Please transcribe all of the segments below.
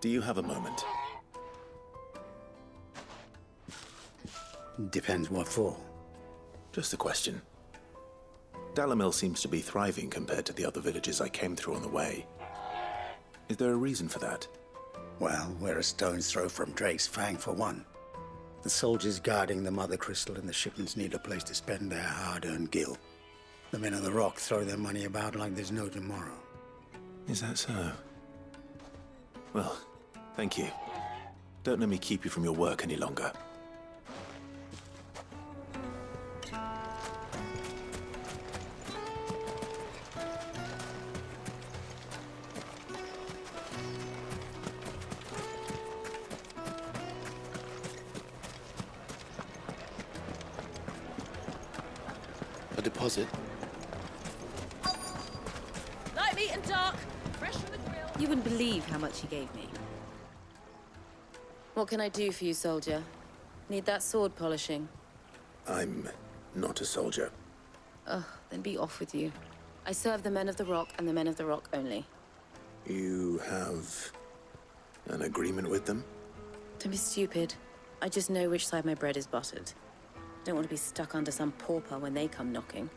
Do you have a moment? Depends what for. Just a question. Dalamil seems to be thriving compared to the other villages I came through on the way. Is there a reason for that? Well, we're a stone's throw from Drake's Fang, for one. The soldiers guarding the Mother Crystal and the shipments need a place to spend their hard-earned gil. The men of the Rock throw their money about like there's no tomorrow. Is that so? Well, thank you. Don't let me keep you from your work any longer. A deposit? Light meat and dark, fresh from the grill. You wouldn't believe how much he gave me. What can I do for you, soldier? Need that sword polishing? I'm not a soldier. Ugh, then be off with you. I serve the men of the Rock and the men of the Rock only. You have an agreement with them? Don't be stupid. I just know which side my bread is buttered. Don't want to be stuck under some pauper when they come knocking,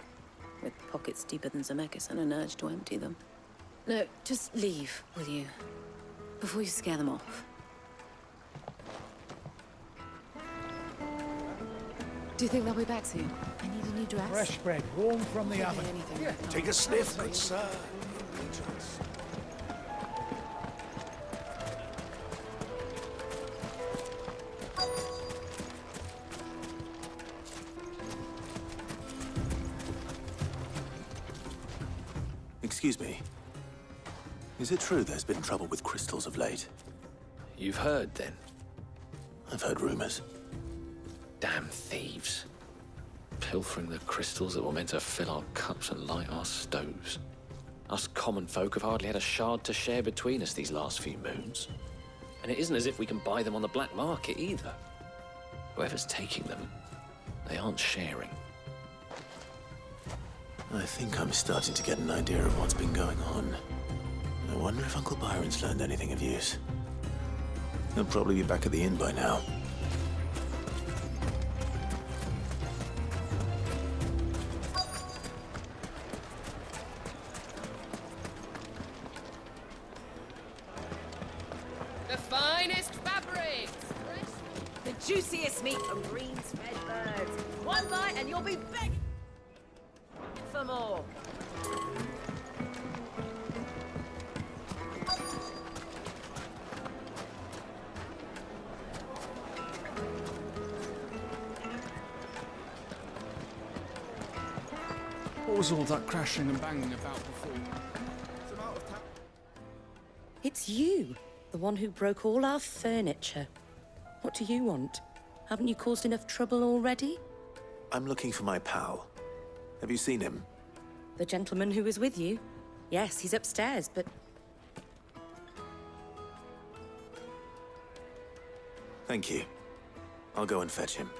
with pockets deeper than Zemeckis and an urge to empty them. No, just leave, will you? Before you scare them off. Do you think they'll be back soon? I need a new dress. Fresh bread, warm from the oven. Yeah, Take a sniff, good sir. Excuse me. Is it true there's been trouble with crystals of late? You've heard, then? I've heard rumors. Damn thieves. Pilfering the crystals that were meant to fill our cups and light our stoves. Us common folk have hardly had a shard to share between us these last few moons. And it isn't as if we can buy them on the black market either. Whoever's taking them, they aren't sharing. I think I'm starting to get an idea of what's been going on. I wonder if Uncle Byron's learned anything of use. He'll probably be back at the inn by now. The finest fabrics! The juiciest meat from greens-fed birds. One bite and you'll be begging for more. What was all that crashing and banging about before? It's you, the one who broke all our furniture. What do you want? Haven't you caused enough trouble already? I'm looking for my pal. Have you seen him? The gentleman who was with you? Yes, he's upstairs, but... Thank you. I'll go and fetch him.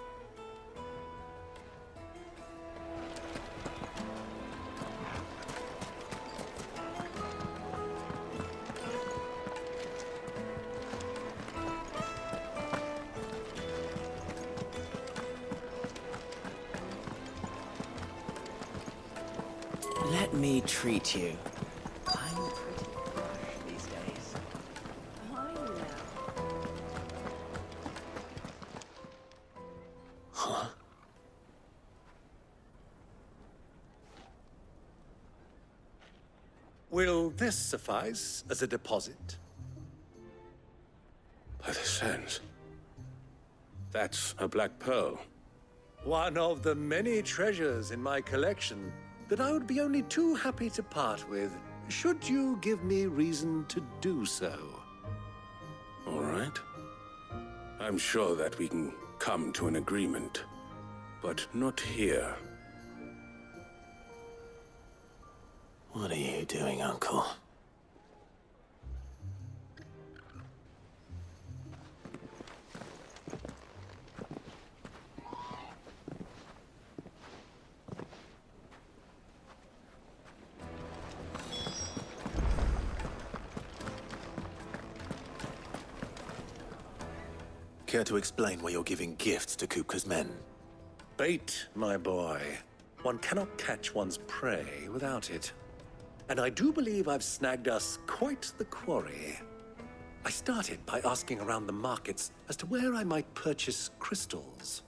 Let me treat you. I'm pretty fresh these days. Fine now. Huh? Will this suffice as a deposit? By the sands. That's a black pearl. One of the many treasures in my collection that I would be only too happy to part with, should you give me reason to do so. All right. I'm sure that we can come to an agreement, but not here. What are you doing, Uncle? Care to explain why you're giving gifts to Kupka's men? Bait, my boy. One cannot catch one's prey without it. And I do believe I've snagged us quite the quarry. I started by asking around the markets as to where I might purchase crystals.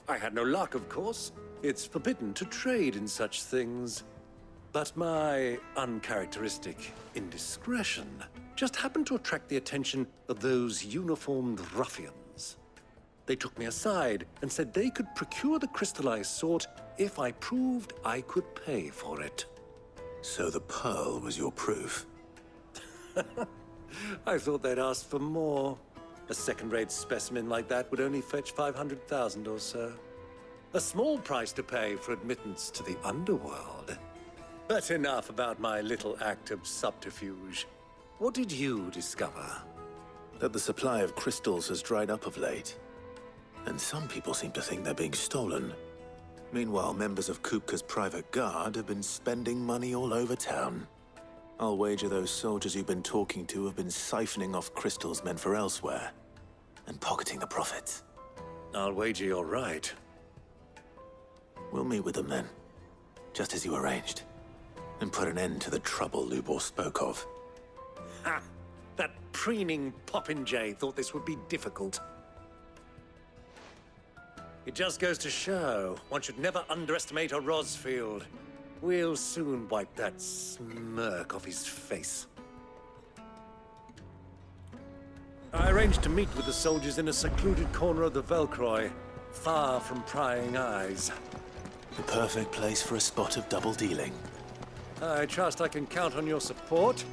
I had no luck, of course. It's forbidden to trade in such things. But my uncharacteristic indiscretion just happened to attract the attention of those uniformed ruffians. They took me aside and said they could procure the crystal I sought if I proved I could pay for it. So the pearl was your proof? I thought they'd ask for more. A second-rate specimen like that would only fetch 500,000 or so. A small price to pay for admittance to the underworld. But enough about my little act of subterfuge. What did you discover? That the supply of crystals has dried up of late. And some people seem to think they're being stolen. Meanwhile, members of Kupka's private guard have been spending money all over town. I'll wager those soldiers you've been talking to have been siphoning off crystals meant for elsewhere, and pocketing the profits. I'll wager you're right. We'll meet with them then, just as you arranged, and put an end to the trouble Lubor spoke of. Ha! That preening popinjay thought this would be difficult. It just goes to show, one should never underestimate a Rosfield. We'll soon wipe that smirk off his face. I arranged to meet with the soldiers in a secluded corner of the Velcroy, far from prying eyes. The perfect place for a spot of double dealing. I trust I can count on your support,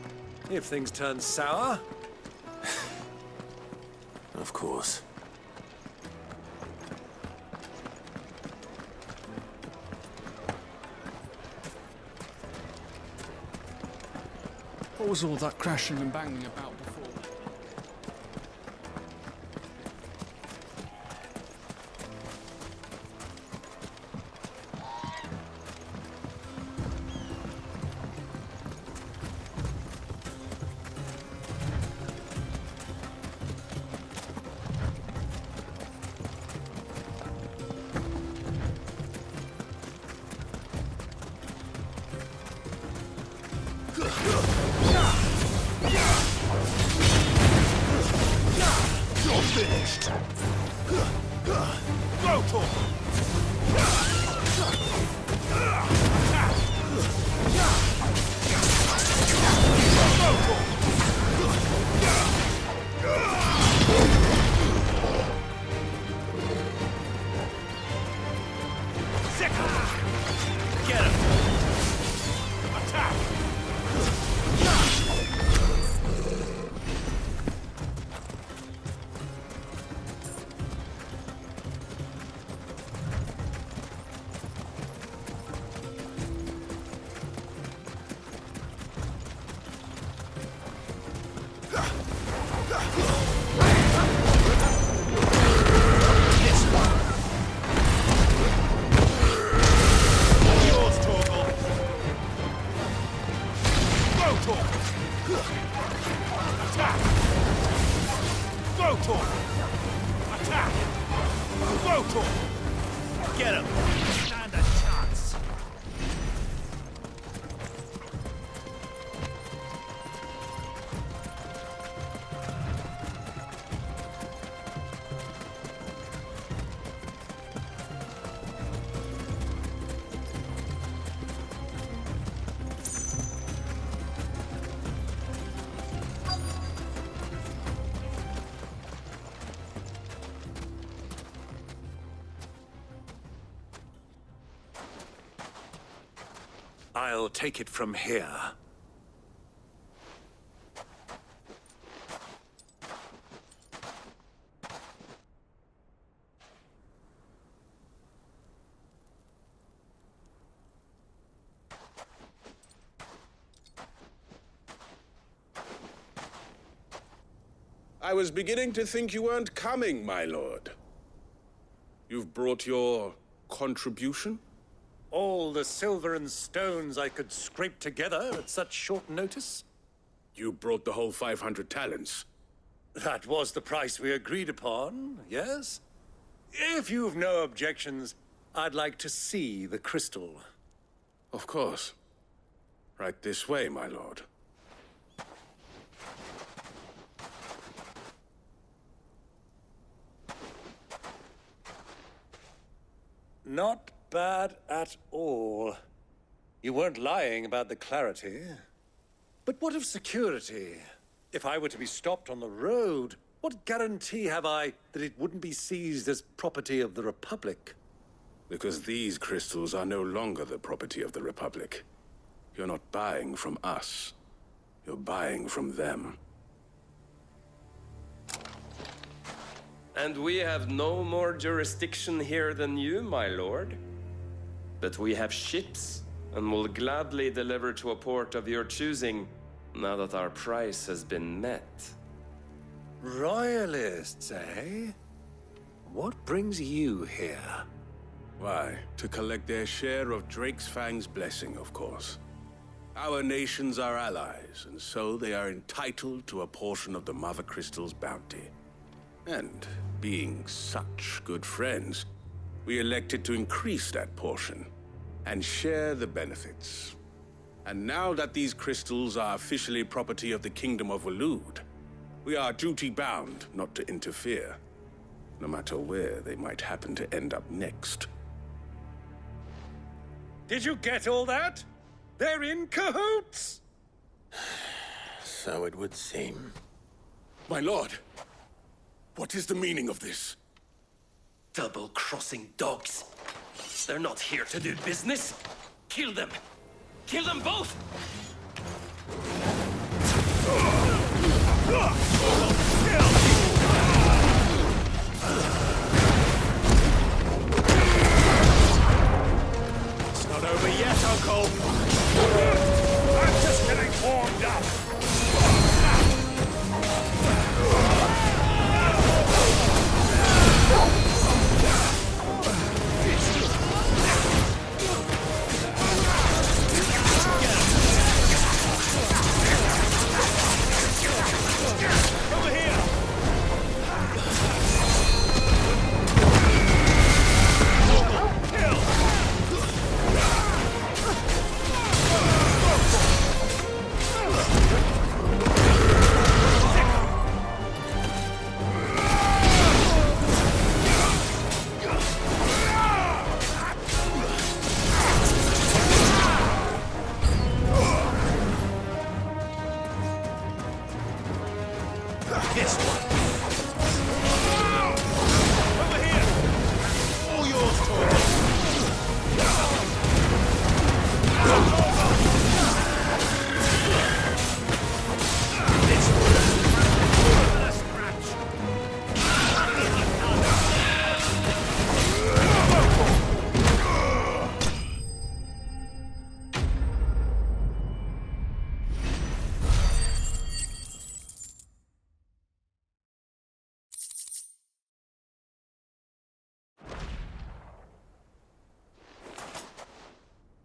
if things turn sour. Of course. What was all that crashing and banging about before? I'll take it from here. I was beginning to think you weren't coming, my lord. You've brought your contribution? All the silver and stones I could scrape together at such short notice? You brought the whole 500 talents. That was the price we agreed upon, yes? If you've no objections, I'd like to see the crystal. Of course. Right this way, my lord. Not bad at all. You weren't lying about the clarity. But what of security? If I were to be stopped on the road, what guarantee have I that it wouldn't be seized as property of the Republic? Because these crystals are no longer the property of the Republic. You're not buying from us. You're buying from them. And we have no more jurisdiction here than you, my lord. But we have ships, and will gladly deliver to a port of your choosing, now that our price has been met. Royalists, eh? What brings you here? Why, to collect their share of Drake's Fang's blessing, of course. Our nations are allies, and so they are entitled to a portion of the Mother Crystal's bounty. And being such good friends, we elected to increase that portion and share the benefits. And now that these crystals are officially property of the Kingdom of Waloed, we are duty-bound not to interfere, no matter where they might happen to end up next. Did you get all that? They're in cahoots! So it would seem. My lord, what is the meaning of this? Double-crossing dogs. They're not here to do business. Kill them. Kill them both! It's not over yet, Uncle! I'm just getting warmed up!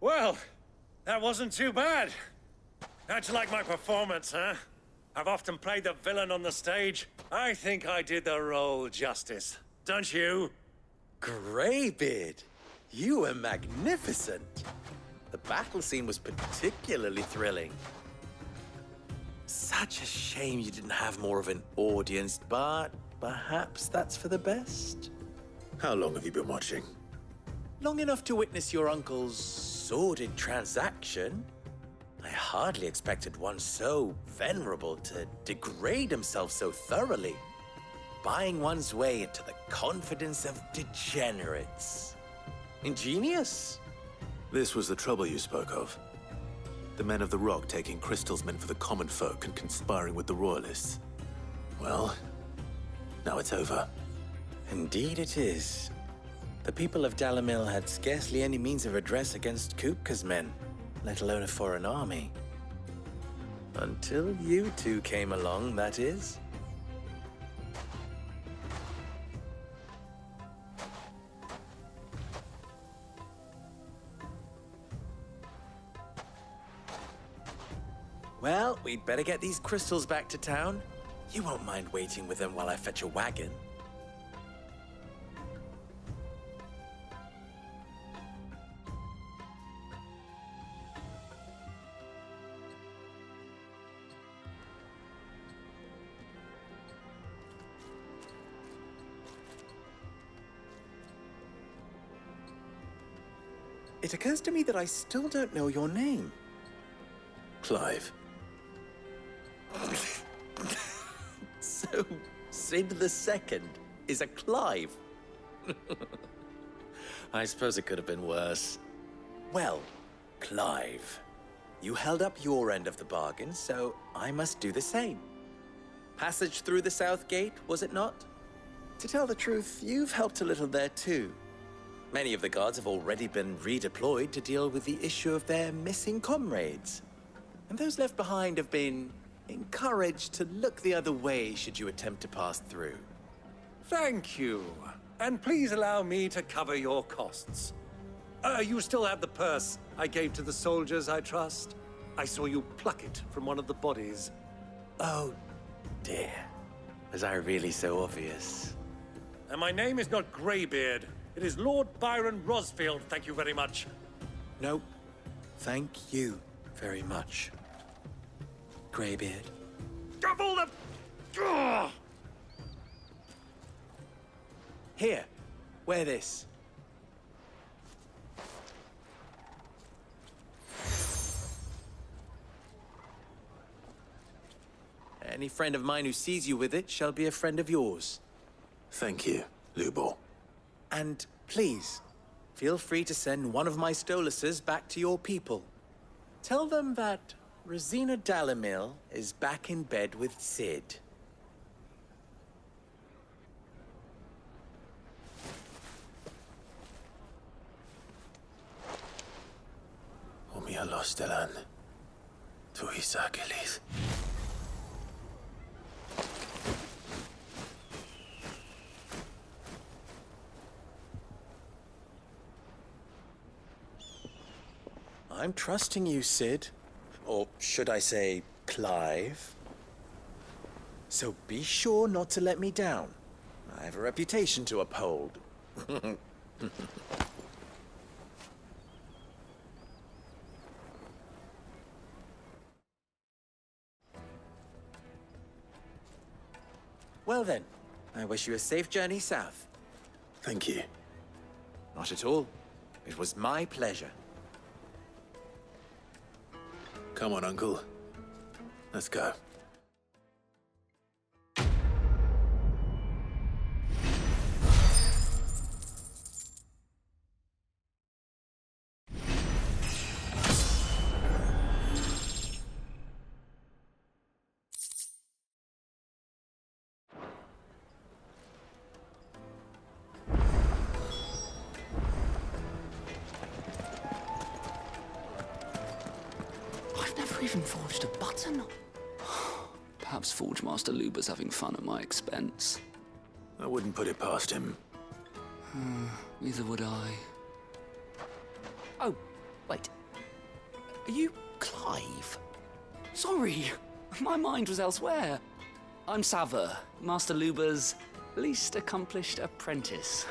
Well, that wasn't too bad. How'd you like my performance, huh? I've often played the villain on the stage. I think I did the role justice. Don't you? Greybeard, you were magnificent. The battle scene was particularly thrilling. Such a shame you didn't have more of an audience, but perhaps that's for the best. How long have you been watching? Long enough to witness your uncle's sordid transaction. I hardly expected one so venerable to degrade himself so thoroughly, buying one's way into the confidence of degenerates. Ingenious. This was the trouble you spoke of. The men of the Rock taking crystals meant for the common folk and conspiring with the Royalists. Well, now it's over. Indeed it is. The people of Dalamil had scarcely any means of redress against Kupka's men, let alone a foreign army. Until you two came along, that is. Well, we'd better get these crystals back to town. You won't mind waiting with them while I fetch a wagon. It occurs to me that I still don't know your name. Clive. So, Sid the Second is a Clive. I suppose it could have been worse. Well, Clive, you held up your end of the bargain, so I must do the same. Passage through the South Gate, was it not? To tell the truth, you've helped a little there too. Many of the guards have already been redeployed to deal with the issue of their missing comrades. And those left behind have been encouraged to look the other way should you attempt to pass through. Thank you. And please allow me to cover your costs. You still have the purse I gave to the soldiers, I trust? I saw you pluck it from one of the bodies. Oh, dear. Was I really so obvious? And my name is not Greybeard. It is Lord Byron Rosfield, thank you very much. No, thank you very much, Greybeard. Of all the... Ugh! Here, wear this. Any friend of mine who sees you with it shall be a friend of yours. Thank you, Lubor. And please, feel free to send one of my Stoluses back to your people. Tell them that Rosina Dalamil is back in bed with Sid. Omia Lostelan. Tuisa Gelith. I'm trusting you, Sid. Or should I say, Clive? So be sure not to let me down. I have a reputation to uphold. Well then, I wish you a safe journey south. Thank you. Not at all. It was my pleasure. Come on, Uncle. Let's go. Even forged a button? Perhaps Forge Master Luber's having fun at my expense. I wouldn't put it past him. Neither would I. Oh, wait. Are you Clive? Sorry, my mind was elsewhere. I'm Sava, Master Luber's least accomplished apprentice.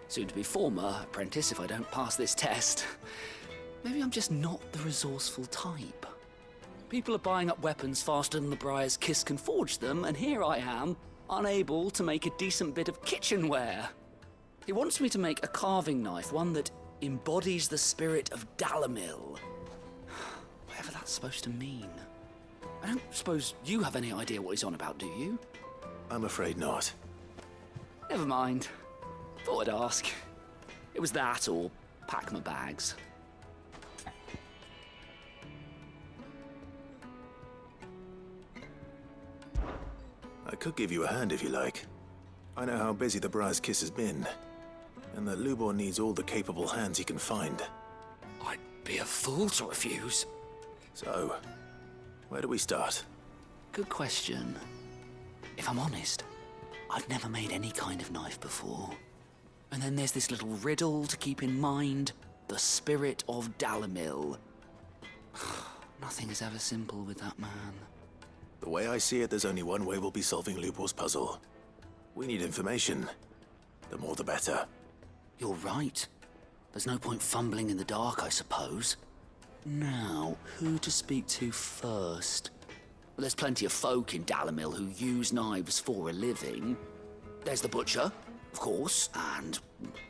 Soon to be former apprentice if I don't pass this test. Maybe I'm just not the resourceful type. People are buying up weapons faster than the Briar's Kiss can forge them, and here I am, unable to make a decent bit of kitchenware. He wants me to make a carving knife, one that embodies the spirit of Dalamil. Whatever that's supposed to mean. I don't suppose you have any idea what he's on about, do you? I'm afraid not. Never mind. Thought I'd ask. It was that or pack my bags. I could give you a hand if you like. I know how busy the Briar's Kiss has been, and that Lubor needs all the capable hands he can find. I'd be a fool to refuse. So, where do we start? Good question. If I'm honest, I've never made any kind of knife before. And then there's this little riddle to keep in mind. The spirit of Dalamil. Nothing is ever simple with that man. The way I see it, there's only one way we'll be solving Lubor's puzzle. We need information. The more the better. You're right. There's no point fumbling in the dark, I suppose. Now, who to speak to first? Well, there's plenty of folk in Dalamil who use knives for a living. There's the butcher, of course, and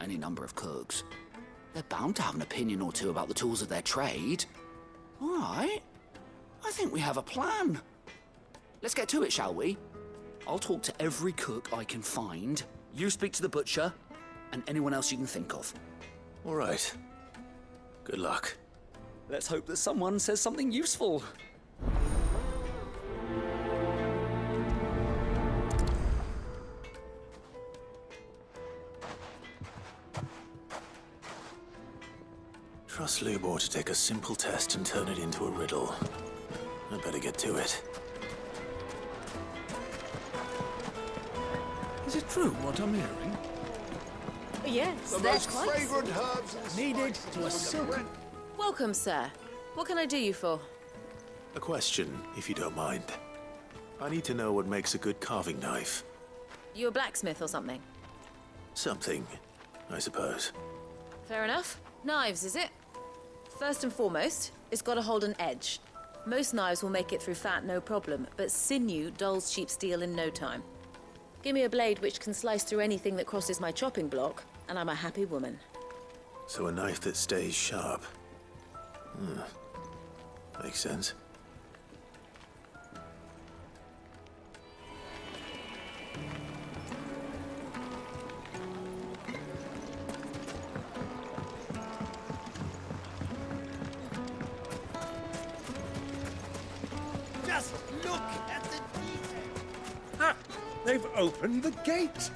any number of cooks. They're bound to have an opinion or two about the tools of their trade. All right. I think we have a plan. Let's get to it, shall we? I'll talk to every cook I can find. You speak to the butcher, and anyone else you can think of. All right. Good luck. Let's hope that someone says something useful. Trust Lubor to take a simple test and turn it into a riddle. I better get to it. Is it true what I'm hearing? Yes, The they're most quite... fragrant herbs Needed to a silken... Welcome, sir. What can I do you for? A question, if you don't mind. I need to know what makes a good carving knife. You a blacksmith or something? Something, I suppose. Fair enough. Knives, is it? First and foremost, it's got to hold an edge. Most knives will make it through fat, no problem, but sinew dulls cheap steel in no time. Give me a blade which can slice through anything that crosses my chopping block, and I'm a happy woman. So a knife that stays sharp. Makes sense. Just look at the detail. Ah, they've opened the gate.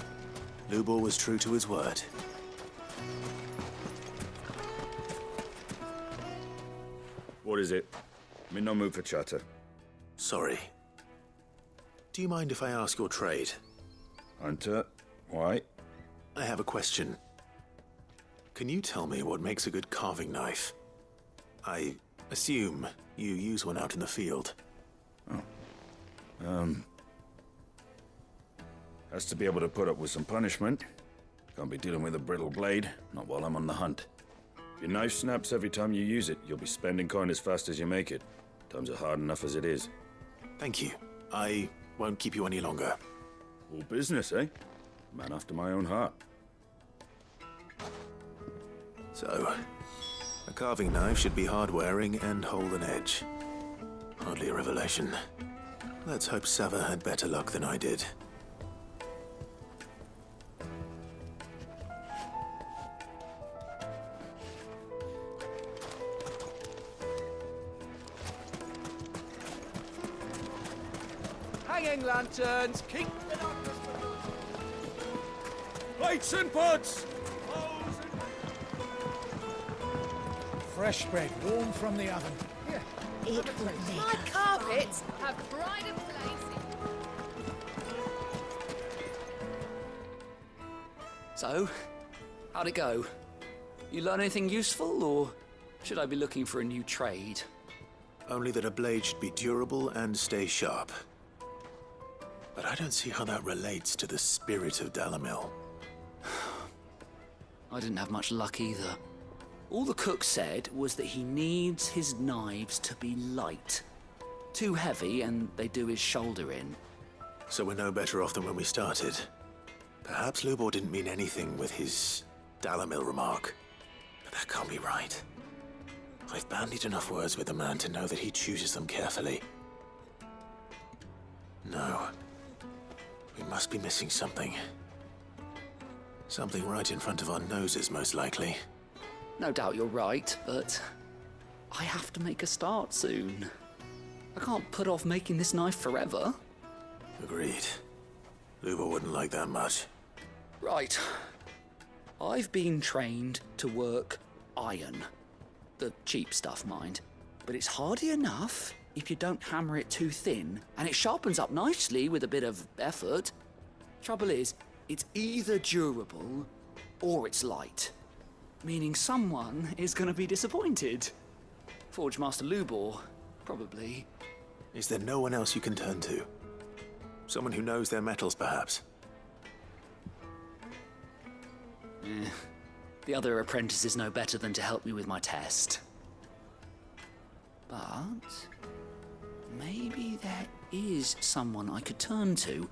Lubor was true to his word. What is it? I'm in no mood for chatter. Sorry. Do you mind if I ask your trade? Hunter, why? I have a question. Can you tell me what makes a good carving knife? I assume you use one out in the field. Has to be able to put up with some punishment. Can't be dealing with a brittle blade, not while I'm on the hunt. If your knife snaps every time you use it, you'll be spending coin as fast as you make it. Times are hard enough as it is. Thank you. I won't keep you any longer. All business, eh? Man after my own heart. So, a carving knife should be hard-wearing and hold an edge. Hardly a revelation. Let's hope Sava had better luck than I did. Hanging lanterns, keep the darkness from us. Plates and pots! Fresh bread, warm from the oven. Here. It will make My carpets have pride of place. So, how'd it go? You learn anything useful, or should I be looking for a new trade? Only that a blade should be durable and stay sharp. But I don't see how that relates to the spirit of Dalamil. I didn't have much luck either. All the cook said was that he needs his knives to be light. Too heavy and they do his shoulder in. So we're no better off than when we started. Perhaps Lubor didn't mean anything with his Dalamil remark. But that can't be right. I've bandied enough words with the man to know that he chooses them carefully. No. We must be missing something. Something right in front of our noses, most likely. No doubt you're right, but I have to make a start soon. I can't put off making this knife forever. Agreed. Lubor wouldn't like that much. Right. I've been trained to work iron. The cheap stuff, mind. But it's hardy enough if you don't hammer it too thin, and it sharpens up nicely with a bit of effort. Trouble is, it's either durable or it's light. Meaning someone is going to be disappointed. Forge Master Lubor, probably. Is there no one else you can turn to? Someone who knows their metals, perhaps? The other apprentices know better than to help me with my test. But maybe there is someone I could turn to.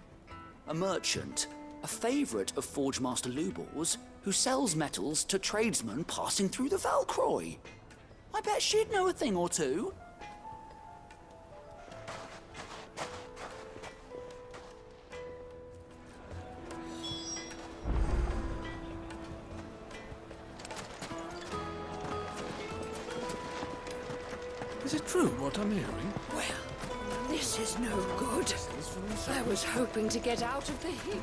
A merchant, a favourite of Forge Master Lubor's, who sells metals to tradesmen passing through the Valcroy. I bet she'd know a thing or two. Is it true what I'm hearing? Well, this is no good. I was hoping to get out of the heat.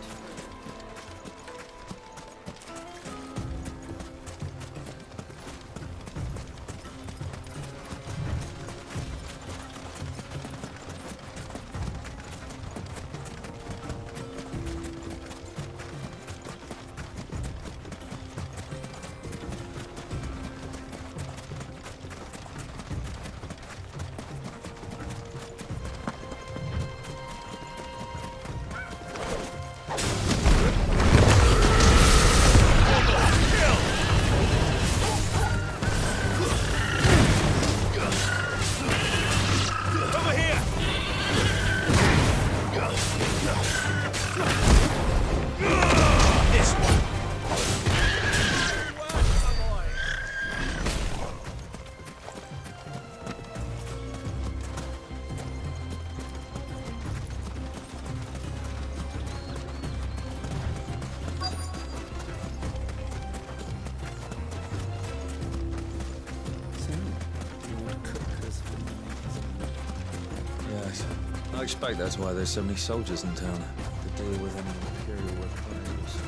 I expect that's why there's so many soldiers in town, to deal with any Imperial reprisals.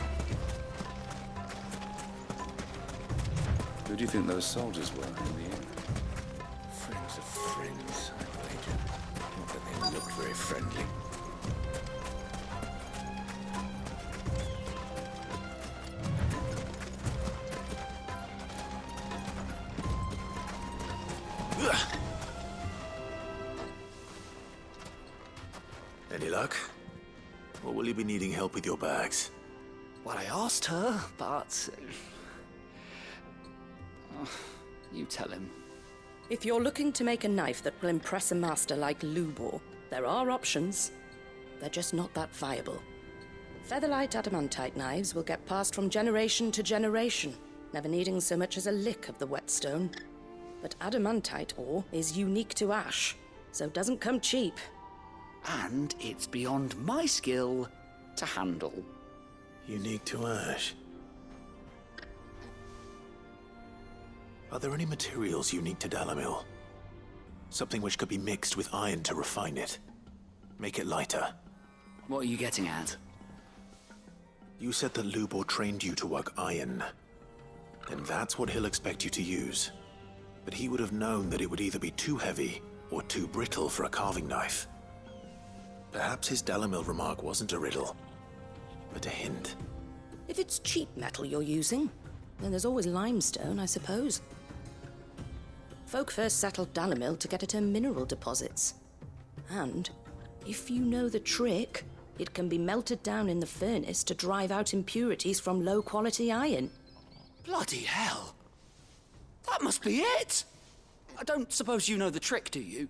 Who do you think those soldiers were in the end? Friends of friends, I imagine. Not that they looked very friendly. Any luck? Or will you be needing help with your bags? Well, I asked her, but... you tell him. If you're looking to make a knife that will impress a master like Lubor, there are options. They're just not that viable. Featherlight adamantite knives will get passed from generation to generation, never needing so much as a lick of the whetstone. But adamantite ore is unique to ash, so doesn't come cheap. And it's beyond my skill to handle. Unique to ash. Are there any materials unique to Dalamil? Something which could be mixed with iron to refine it. Make it lighter. What are you getting at? You said that Lubor trained you to work iron. Then that's what he'll expect you to use. But he would have known that it would either be too heavy or too brittle for a carving knife. Perhaps his Dalamil remark wasn't a riddle, but a hint. If it's cheap metal you're using, then there's always limestone, I suppose. Folk first settled Dalamil to get at her mineral deposits. And, if you know the trick, it can be melted down in the furnace to drive out impurities from low-quality iron. Bloody hell! That must be it! I don't suppose you know the trick, do you?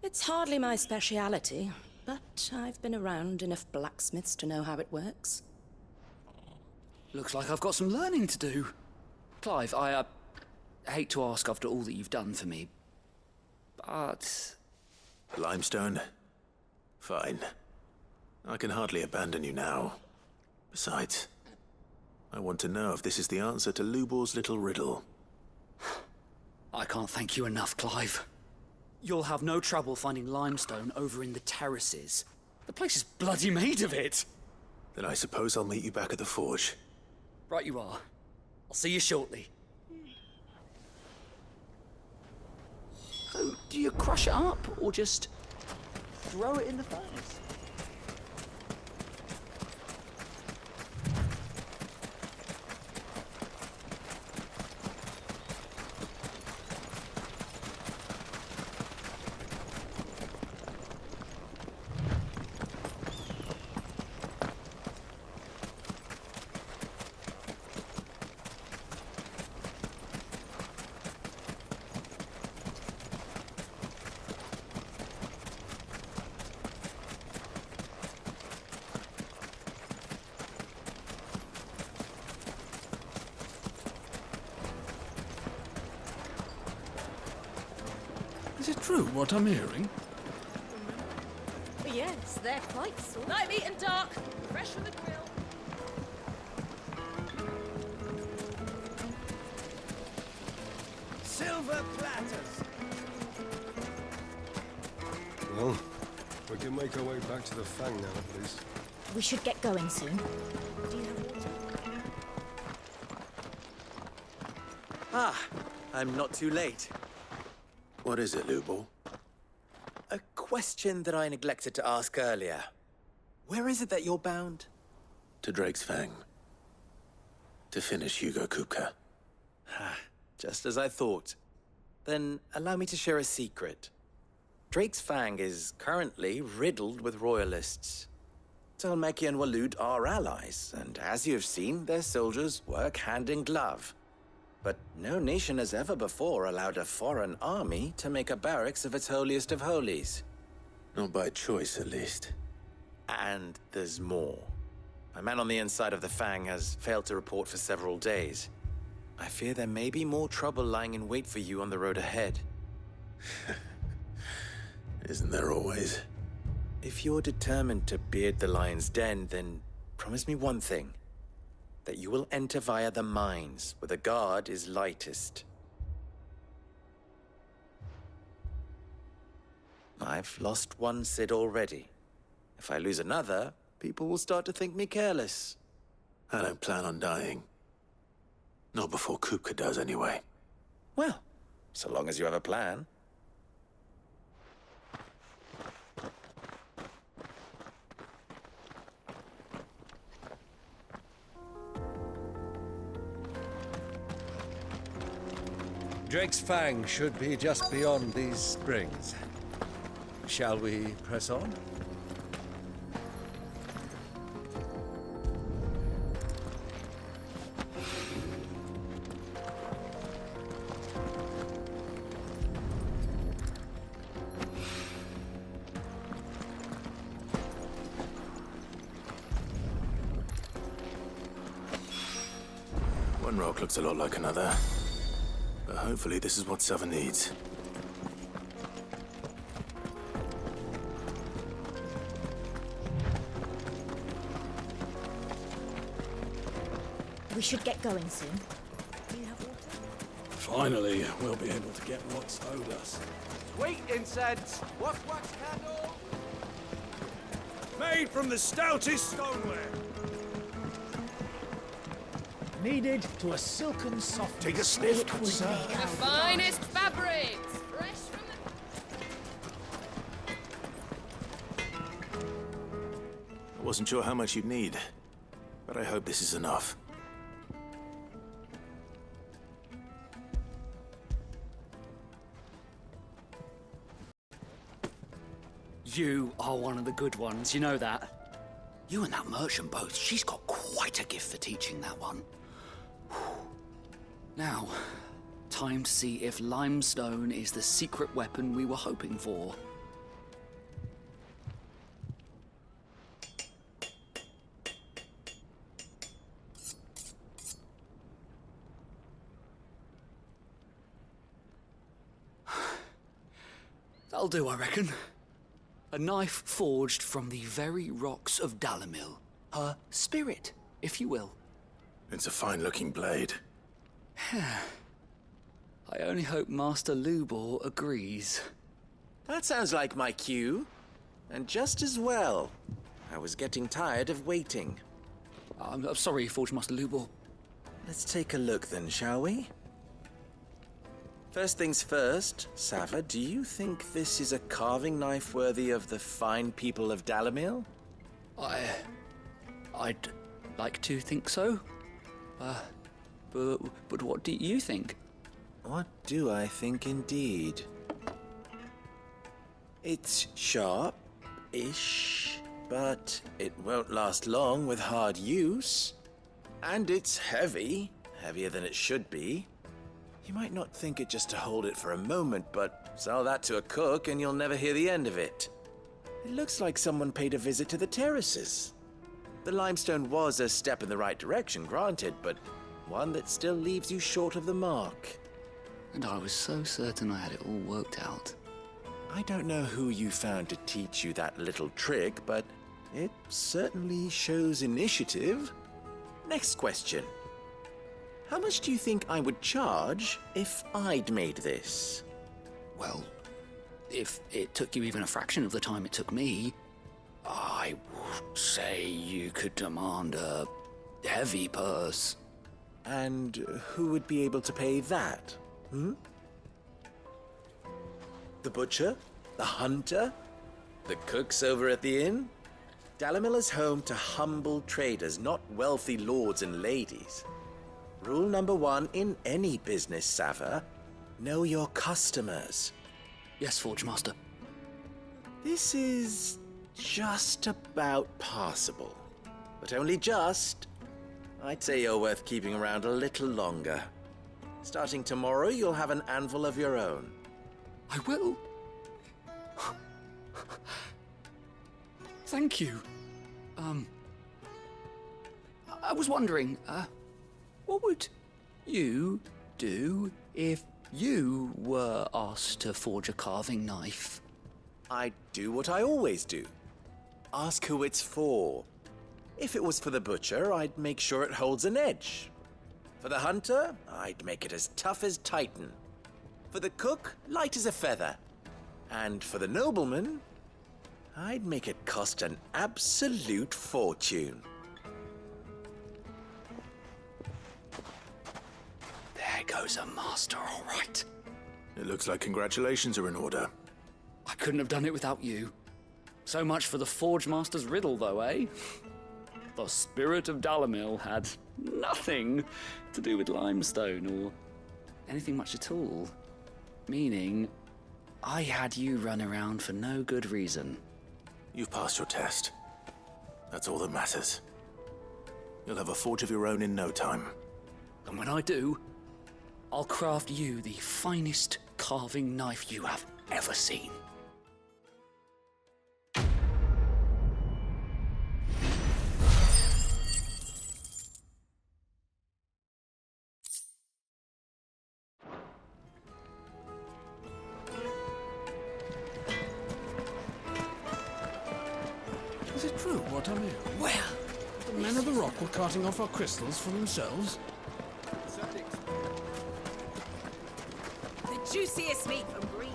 It's hardly my speciality, but I've been around enough blacksmiths to know how it works. Looks like I've got some learning to do. Clive, I hate to ask after all that you've done for me, but... Limestone? Fine. I can hardly abandon you now. Besides, I want to know if this is the answer to Lubor's little riddle. I can't thank you enough, Clive. You'll have no trouble finding limestone over in the terraces. The place is bloody made of it. Then I suppose I'll meet you back at the forge. Right you are. I'll see you shortly. So, do you crush it up, or just throw it in the furnace? it true what I'm hearing? Yes, they're quite sore. Light meat and dark, fresh from the grill. Silver platters! Well, we can make our way back to the Fang now, at least. We should get going soon. Do you have water? Ah, I'm not too late. What is it, Lubor? A question that I neglected to ask earlier. Where is it that you're bound? To Drake's Fang. To finish Hugo Kupka. Just as I thought. Then allow me to share a secret. Drake's Fang is currently riddled with royalists. Talmeki and Walud are allies, and as you have seen, their soldiers work hand in glove. But no nation has ever before allowed a foreign army to make a barracks of its holiest of holies. Not by choice, at least. And there's more. A man on the inside of the Fang has failed to report for several days. I fear there may be more trouble lying in wait for you on the road ahead. Isn't there always? If you're determined to beard the lion's den, then promise me one thing. That you will enter via the mines, where the guard is lightest. I've lost one Cid already. If I lose another, people will start to think me careless. I don't plan on dying. Not before Kupka does, anyway. Well, so long as you have a plan. Drake's Fang should be just beyond these springs. Shall we press on? One rock looks a lot like another. But hopefully this is what Sava needs. We should get going soon. Do you have water? Finally, we'll be able to get what's owed us. Sweet incense! Wax candle! Made from the stoutest stoneware. Needed to a silken soft. Take a sniff, sir. The finest fabrics, fresh from the... I wasn't sure how much you'd need, but I hope this is enough. You are one of the good ones, you know that? You and that merchant both, she's got quite a gift for teaching that one. Now, time to see if limestone is the secret weapon we were hoping for. That'll do, I reckon. A knife forged from the very rocks of Dalamil. Her spirit, if you will. It's a fine-looking blade. I only hope Master Lubor agrees. That sounds like my cue. And just as well. I was getting tired of waiting. I'm sorry, Forge Master Lubor. Let's take a look then, shall we? First things first, Sava, do you think this is a carving knife worthy of the fine people of Dalamil? I'd like to think so. But what do you think? What do I think indeed? It's sharp-ish, but it won't last long with hard use. And it's heavy, heavier than it should be. You might not think it just to hold it for a moment, but sell that to a cook and you'll never hear the end of it. It looks like someone paid a visit to the terraces. The limestone was a step in the right direction, granted, but one that still leaves you short of the mark. And I was so certain I had it all worked out. I don't know who you found to teach you that little trick, but it certainly shows initiative. Next question. How much do you think I would charge if I'd made this? Well, if it took you even a fraction of the time it took me, I would say you could demand a heavy purse. And who would be able to pay that? The butcher? The hunter? The cooks over at the inn? Dalamil is home to humble traders, not wealthy lords and ladies. Rule number 1 in any business, Sava: know your customers. Yes, Forge Master. This is just about passable. But only just. I'd say you're worth keeping around a little longer. Starting tomorrow, you'll have an anvil of your own. I will. Thank you. I was wondering, what would you do if you were asked to forge a carving knife? I'd do what I always do. Ask who it's for. If it was for the butcher, I'd make sure it holds an edge. For the hunter, I'd make it as tough as Titan. For the cook, light as a feather. And for the nobleman, I'd make it cost an absolute fortune. There goes a master, all right. It looks like congratulations are in order. I couldn't have done it without you. So much for the Forge Master's riddle, though, eh? The spirit of Dalamil had nothing to do with limestone or anything much at all. Meaning, I had you run around for no good reason. You've passed your test. That's all that matters. You'll have a forge of your own in no time. And when I do, I'll craft you the finest carving knife you have ever seen. Is it true what I hear? Well, the men of the rock were carting off our crystals for themselves? The juiciest meat from Green's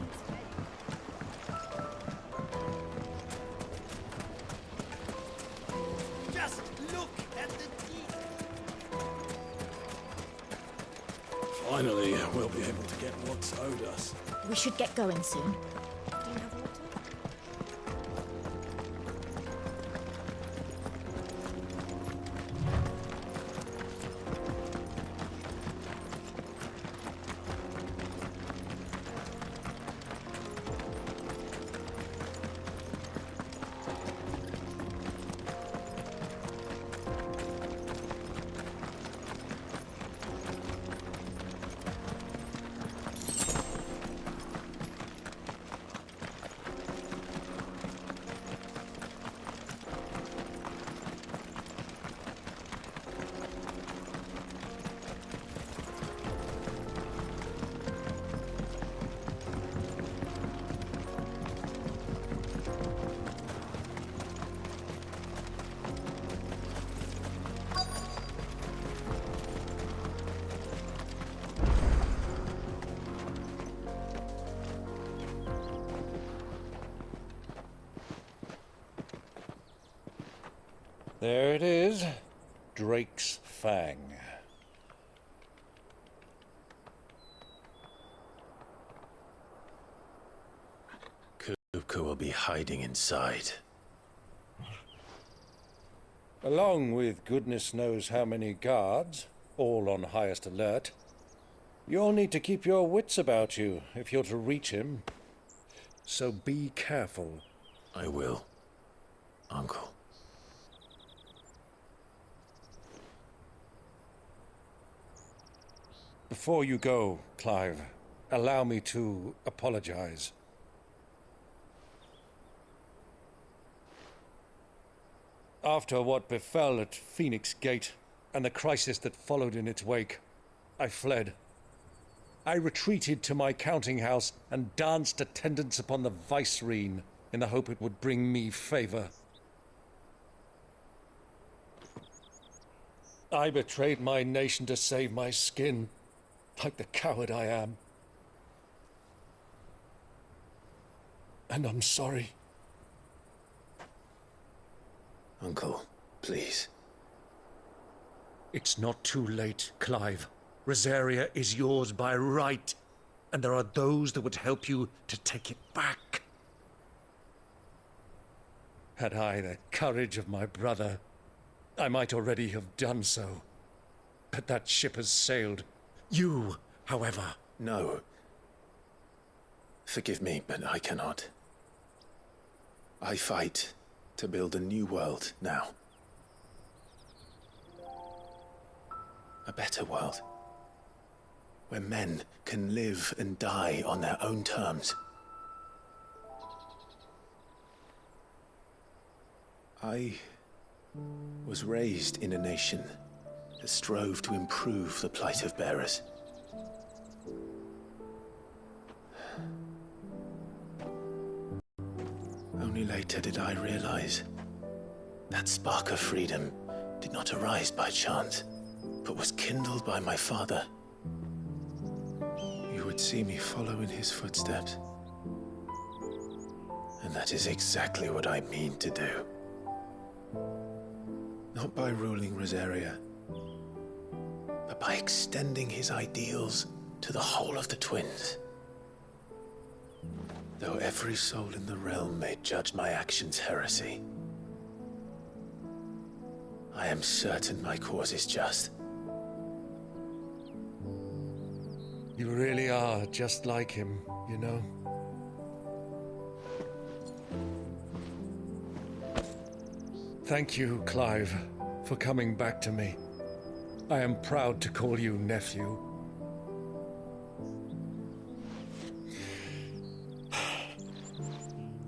Just look at the teeth. Finally, we'll be able to get what's owed us. We should get going soon. Do you have water? There it is. Drake's Fang. Kupka will be hiding inside. Along with goodness knows how many guards, all on highest alert. You'll need to keep your wits about you if you're to reach him. So be careful. I will, Uncle. Before you go, Clive, allow me to apologize. After what befell at Phoenix Gate and the crisis that followed in its wake, I fled. I retreated to my counting house and danced attendance upon the vicereine in the hope it would bring me favor. I betrayed my nation to save my skin, like the coward I am. And I'm sorry. Uncle, please. It's not too late, Clive. Rosaria is yours by right, and there are those that would help you to take it back. Had I the courage of my brother, I might already have done so. But that ship has sailed. You, however... No. Forgive me, but I cannot. I fight to build a new world now. A better world. Where men can live and die on their own terms. I was raised in a nation that strove to improve the plight of bearers. Only later did I realize that spark of freedom did not arise by chance, but was kindled by my father. You would see me follow in his footsteps. And that is exactly what I mean to do. Not by ruling Rosaria, but by extending his ideals to the whole of the twins. Though every soul in the realm may judge my actions heresy, I am certain my cause is just. You really are just like him, you know? Thank you, Clive, for coming back to me. I am proud to call you nephew.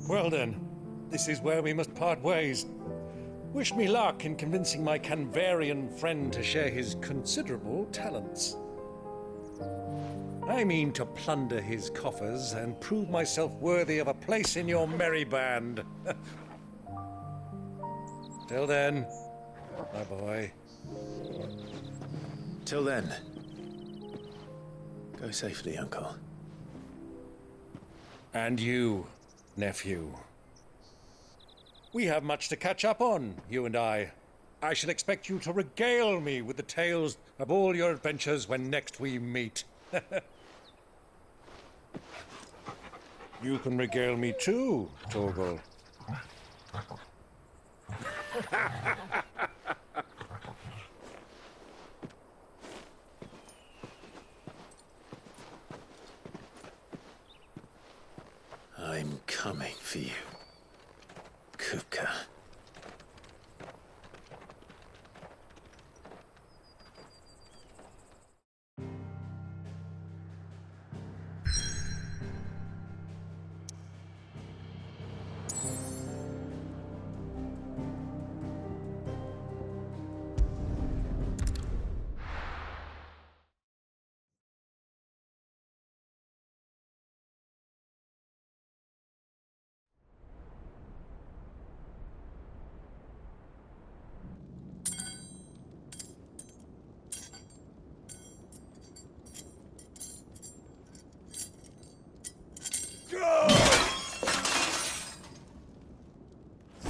Well then, this is where we must part ways. Wish me luck in convincing my Canvarian friend to share his considerable talents. I mean to plunder his coffers and prove myself worthy of a place in your merry band. Till then, my boy. Till then, go safely, Uncle. And you, nephew. We have much to catch up on, you and I. I shall expect you to regale me with the tales of all your adventures when next we meet. You can regale me too, Torgal. I'm coming for you, Kupka.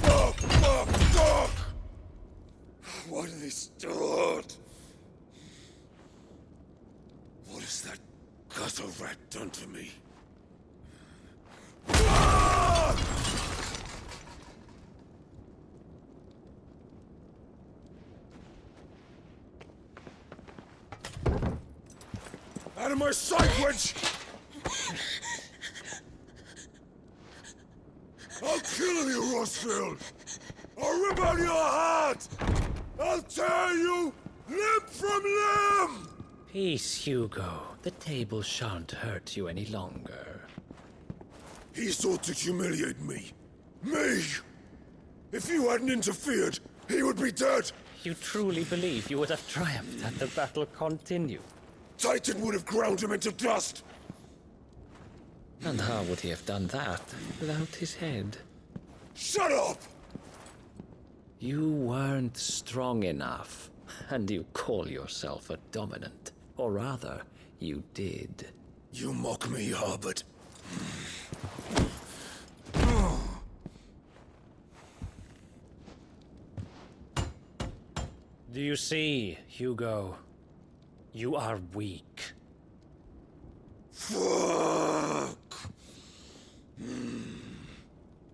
Fuck! Why do they start? What has that gutter rat done to me? Out of my sight, witch! I'll kill you, Rossfield! I'll rip out your heart! I'll tear you limb from limb! Peace, Hugo. The table shan't hurt you any longer. He sought to humiliate me. Me! If you hadn't interfered, he would be dead! You truly believe you would have triumphed had the battle continued? Titan would have ground him into dust! And how would he have done that without his head? Shut up! You weren't strong enough, and you call yourself a dominant. Or rather, you did. You mock me, Harbert. Do you see, Hugo? You are weak. Fuck!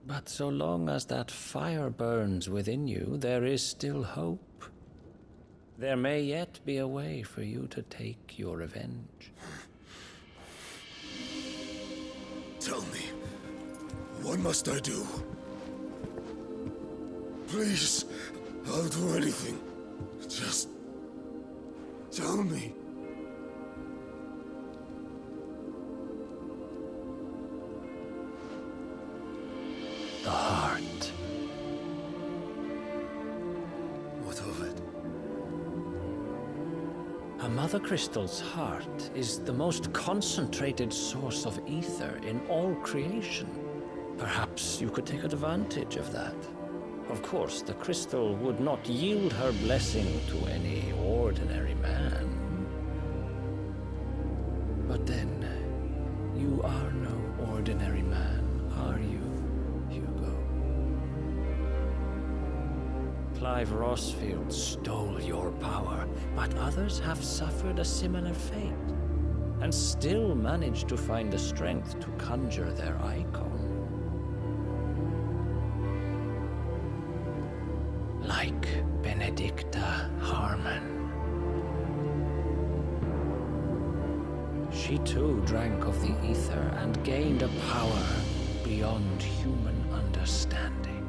But so long as that fire burns within you, there is still hope. There may yet be a way for you to take your revenge. Tell me, what must I do? Please, I'll do anything. Just tell me. The heart. What of it? A Mother Crystal's heart is the most concentrated source of ether in all creation. Perhaps you could take advantage of that. Of course, the crystal would not yield her blessing to any ordinary man. But then, you are no ordinary man, are you, Hugo? Clive Rossfield stole your power, but others have suffered a similar fate, and still managed to find the strength to conjure their icon. Like Benedicta Harmon. She too drank of the ether and gained a power beyond human understanding.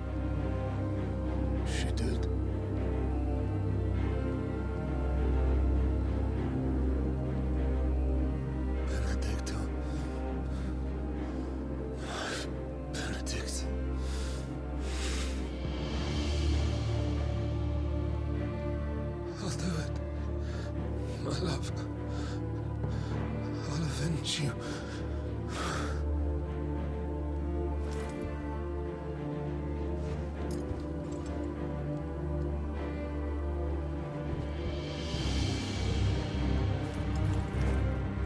She did. Benedicta. Benedict. I'll do it. My love. I'll avenge you.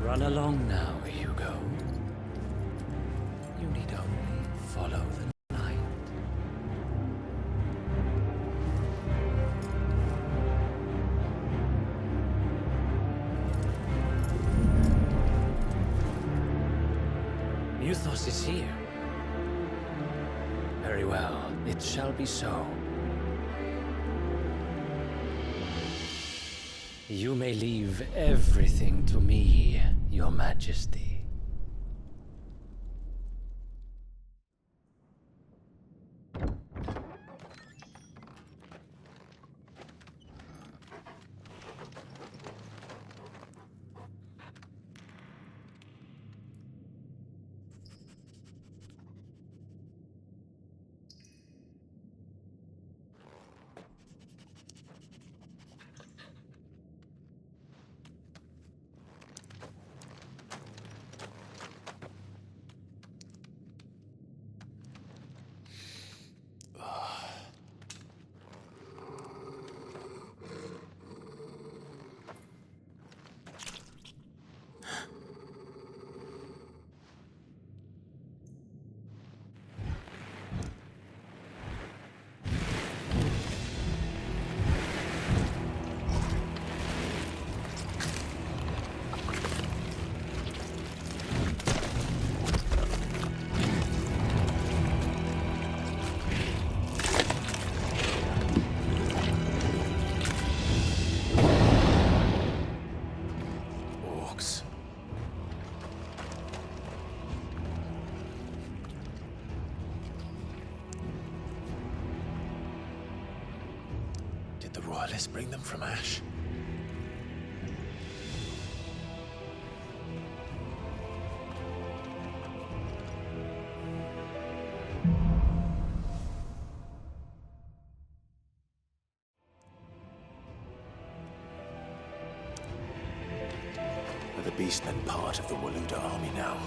Run along now, Hugo. You need only follow the night. Muthos is here. Very well, it shall be so. You may leave everything to me, Your Majesty. Royalists bring them from Ash? beast and part of the Waluda army now.